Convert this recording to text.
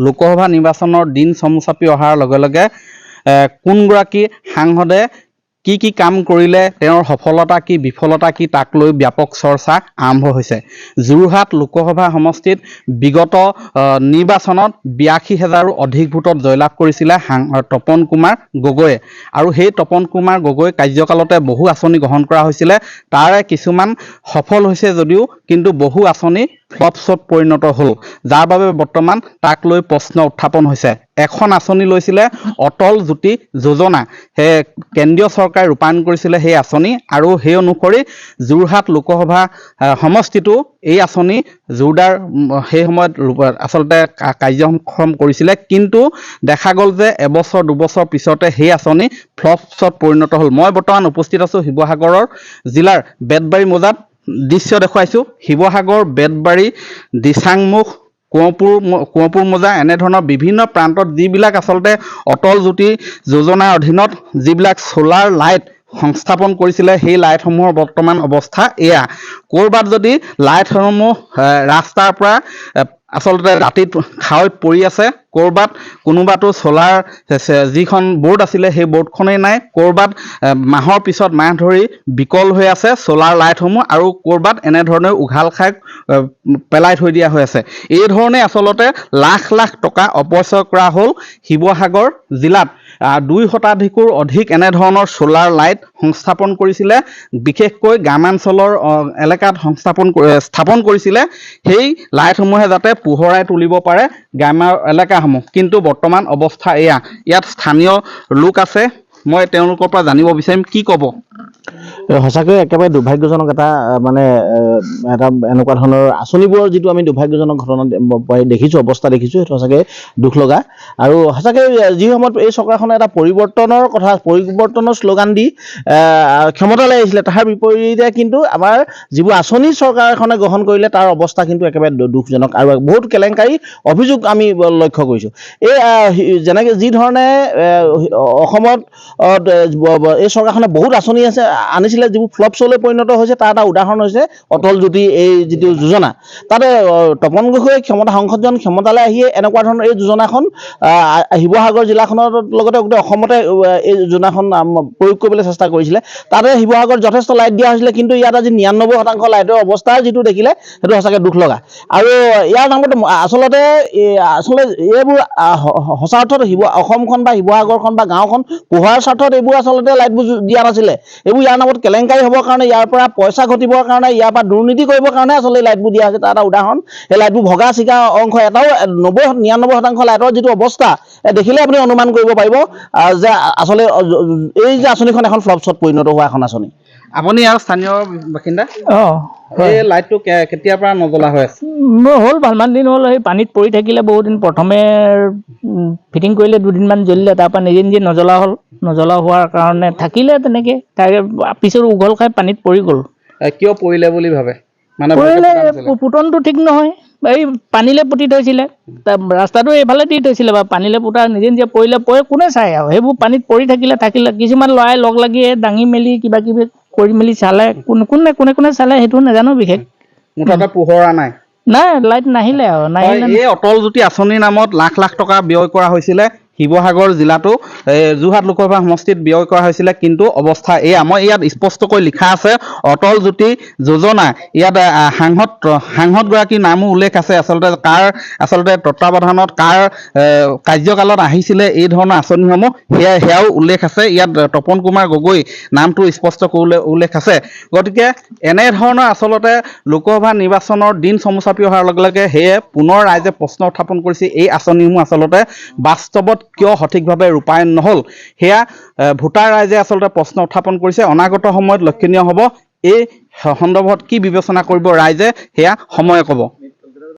লোকসভা নিৰ্বাচনৰ দিন চমু চাপি অহাৰ লগে লগে কোনগৰাকী সাংসদে কি কি কাম কৰিলে, তেওঁৰ সফলতা কি বিফলতা কি, তাক লৈ ব্যাপক চৰ্চা আৰম্ভ হৈছে। যোৰহাট লোকসভা সমষ্টিত বিগত নিৰ্বাচনত 82,000ৰো অধিক ভোটত জয়লাভ কৰিছিলে তপন কুমাৰ গগৈয়ে, আৰু সেই তপন কুমাৰ গগৈ কাৰ্যকালতে বহু আঁচনি গ্ৰহণ কৰা হৈছিলে। তাৰে কিছুমান সফল হৈছে যদিও কিন্তু বহু আঁচনি ফ্লপছত পৰিণত হ'ল, যাৰ বাবে বৰ্তমান তাক লৈ প্ৰশ্ন উত্থাপন হৈছে। এখন আঁচনি লৈছিলে অটল জ্যোতি যোজনা, সেই কেন্দ্ৰীয় চৰকাৰে ৰূপায়ণ কৰিছিলে সেই আঁচনি, আৰু সেই অনুসৰি যোৰহাট লোকসভা সমষ্টিটো এই আঁচনি জোৰদাৰ সেই সময়ত আচলতে কাৰ্যক্ষম কৰিছিলে। কিন্তু দেখা গ'ল যে এবছৰ দুবছৰ পিছতে সেই আঁচনি ফ্লপছত পৰিণত হ'ল। মই বৰ্তমান উপস্থিত আছোঁ শিৱসাগৰৰ জিলাৰ বেতবাৰী মৌজাত। দৃশ্য দেখুৱাইছোঁ শিৱসাগৰ, বেতবাৰী, দিচাংমুখ, কোঁৱৰপুৰ মৌজা, এনেধৰণৰ বিভিন্ন প্ৰান্তত যিবিলাক আচলতে অটল জ্যোতি যোজনাৰ অধীনত যিবিলাক ছ'লাৰ লাইট সংস্থাপন কৰিছিলে, সেই লাইটসমূহৰ বৰ্তমান অৱস্থা এয়া। ক'ৰবাত যদি লাইটসমূহ ৰাস্তাৰ পৰা আচলতে ৰাতিত খাৱৈত পৰি আছে, ক'ৰবাত কোনোবাতো ছ'লাৰ যিখন বৰ্ড আছিলে সেই বৰ্ডখনেই নাই, ক'ৰবাত মাহৰ পিছত মাহ ধৰি বিকল হৈ আছে ছ'লাৰ লাইটসমূহ, আৰু ক'ৰবাত এনেধৰণে উঘাল খাই পেলাই থৈ দিয়া হৈ আছে। এই ধৰণে আচলতে লাখ লাখ টকা অপচয় কৰা হ'ল শিৱসাগৰ জিলাত। 2 শতাধিকৰো অধিক এনেধৰণৰ ছ'লাৰ লাইট সংস্থাপন কৰিছিলে, বিশেষকৈ গ্ৰামাঞ্চলৰ এলেকাত স্থাপন কৰিছিলে, সেই লাইটসমূহে যাতে পোহৰাই তুলিব পাৰে গ্ৰাম্য এলেকাসমূহ। কিন্তু বৰ্তমান অৱস্থা এয়া। ইয়াত স্থানীয় লোক আছে, মই তেওঁলোকৰ পৰা জানিব বিচাৰিম, কি ক'ব? সঁচাকৈ একেবাৰে দুৰ্ভাগ্যজনক এটা এনেকুৱা ধৰণৰ আঁচনিবোৰৰ যিটো আমি দুৰ্ভাগ্যজনক ঘটনা দেখিছোঁ, অৱস্থা দেখিছোঁ, সেইটো সঁচাকৈ দুখ লগা। আৰু সঁচাকৈ যি সময়ত এই চৰকাৰখনে এটা পৰিৱৰ্তনৰ শ্লোগান দি ক্ষমতালৈ আহিছিলে, তাৰ বিপৰীতে কিন্তু আমাৰ যিবোৰ আঁচনি চৰকাৰখনে গ্ৰহণ কৰিলে তাৰ অৱস্থা কিন্তু একেবাৰে দুখজনক, আৰু বহুত কেলেংকাৰী অভিযোগ আমি লক্ষ্য কৰিছোঁ। যেনেকৈ যি ধৰণে অসমত এই চৰকাৰখনে বহুত আঁচনি আনিছিলে যিবোৰ ফ্লপছলৈ পৰিণত হৈছে, তাৰ এটা উদাহৰণ হৈছে অটল জ্যোতি এই যিটো যোজনা। তাতে তপন গগৈ সাংসদজন ক্ষমতালৈ আহিয়ে এনেকুৱা ধৰণৰ এই যোজনাখন শিৱসাগৰ জিলাখনৰ লগতে গোটেই অসমতে এই যোজনাখন প্ৰয়োগ কৰিবলৈ চেষ্টা কৰিছিলে। তাতে শিৱসাগৰত যথেষ্ট লাইট দিয়া হৈছিলে, কিন্তু ইয়াত আজি 99% লাইটৰ অৱস্থা যিটো দেখিলে সেইটো সঁচাকৈ দুখ লগা। আৰু ইয়াৰ নামত আচলতে এইবোৰ সঁচা অৰ্থত অসমখন বা শিৱসাগৰখন বা গাঁওখন পোহৰাৰ স্বাৰ্থত এইবোৰ আচলতে লাইটবোৰ দিয়া নাছিলে। এইবোৰ ইয়াৰ নামত কেলেংকাৰী হ'বৰ কাৰণে, ইয়াৰ পৰা পইচা ঘটিবৰ কাৰণে, ইয়াৰ পৰা দুৰ্নীতি কৰিবৰ কাৰণে আচলতে এই লাইটবোৰ দিয়া হৈছে। তাৰ এটা উদাহৰণ এই লাইটবোৰ ভগা চিগা অংশ, এটাও 99% লাইটৰ যিটো অৱস্থা দেখিলে আপুনি অনুমান কৰিব পাৰিব যে আচলতে এই যে আঁচনিখন এখন ফ্লপছত পৰিণত হোৱা এখন আঁচনি। আপুনি ইয়াৰ স্থানীয় বাসিন্দা? এই লাইটটো কেতিয়াৰ পৰা নজ্বলা হৈ আছে? হ'ল ভালমান দিন হ'ল। সেই পানীত পৰি থাকিলে বহুত দিন, প্ৰথমে ফিটিং কৰিলে 2 দিনমান জ্বলিলে, তাৰপৰা নিজে নিজে নজ্বলা হোৱাৰ কাৰণে থাকিলে তেনেকৈ, তাকে পিছত উঘল খাই পানীত পৰি গ'ল। কিয় পৰিলে বুলি ভাবে? পৰিলে পুতনটো ঠিক নহয়, এই পানীলৈ পুতি থৈছিলে, ৰাস্তাটো এইফালে দি থৈছিলে বা পানীলৈ পুতা নিজে নিজে পৰে কোনে চায় আৰু। সেইবোৰ পানীত পৰি থাকিলে কিছুমান ল'ৰাই লগ লাগি দাঙি মেলি কিবা কিবি কৰি মেলি চালে, কোনে চালে সেইটো নাজানো। বিশেষ মুঠতে পোহৰা নাই, লাইট নাহিলে আৰু এই অটল জ্যোতি আঁচনিৰ নামত লাখ লাখ টকা ব্যয় কৰা হৈছিলে। শিৱসাগৰ জিলাতো যোৰহাট লোকসভা সমষ্টিত ব্যয় কৰা হৈছিলে, কিন্তু অৱস্থা এয়া। মই ইয়াত স্পষ্টকৈ লিখা আছে অটল জ্যোতি যোজনা। ইয়াত সাংসদগৰাকীৰ নামো উল্লেখ আছে, কাৰ তত্বাৱধানত, কাৰ কাৰ্যকালত আহিছিলে এই ধৰণৰ আঁচনিসমূহ, সেয়াও উল্লেখ আছে। ইয়াত তপন কুমাৰ গগৈ নামটো স্পষ্ট উল্লেখ আছে। গতিকে এনেধৰণৰ আচলতে লোকসভা নিৰ্বাচনৰ দিন চমু চাপি অহাৰ লগে লগে সেয়ে পুনৰ ৰাইজে প্ৰশ্ন উত্থাপন কৰিছে, এই আঁচনিসমূহ আচলতে বাস্তৱত কিয় সঠিকভাৱে ৰূপায়ণ নহ'ল, সেয়া ভোটাৰ ৰাইজে আচলতে প্ৰশ্ন উত্থাপন কৰিছে। অনাগত সময়ত লক্ষণীয় হ'ব, এই সন্দৰ্ভত কি বিবেচনা কৰিব ৰাইজে, সেয়া সময়ে ক'ব।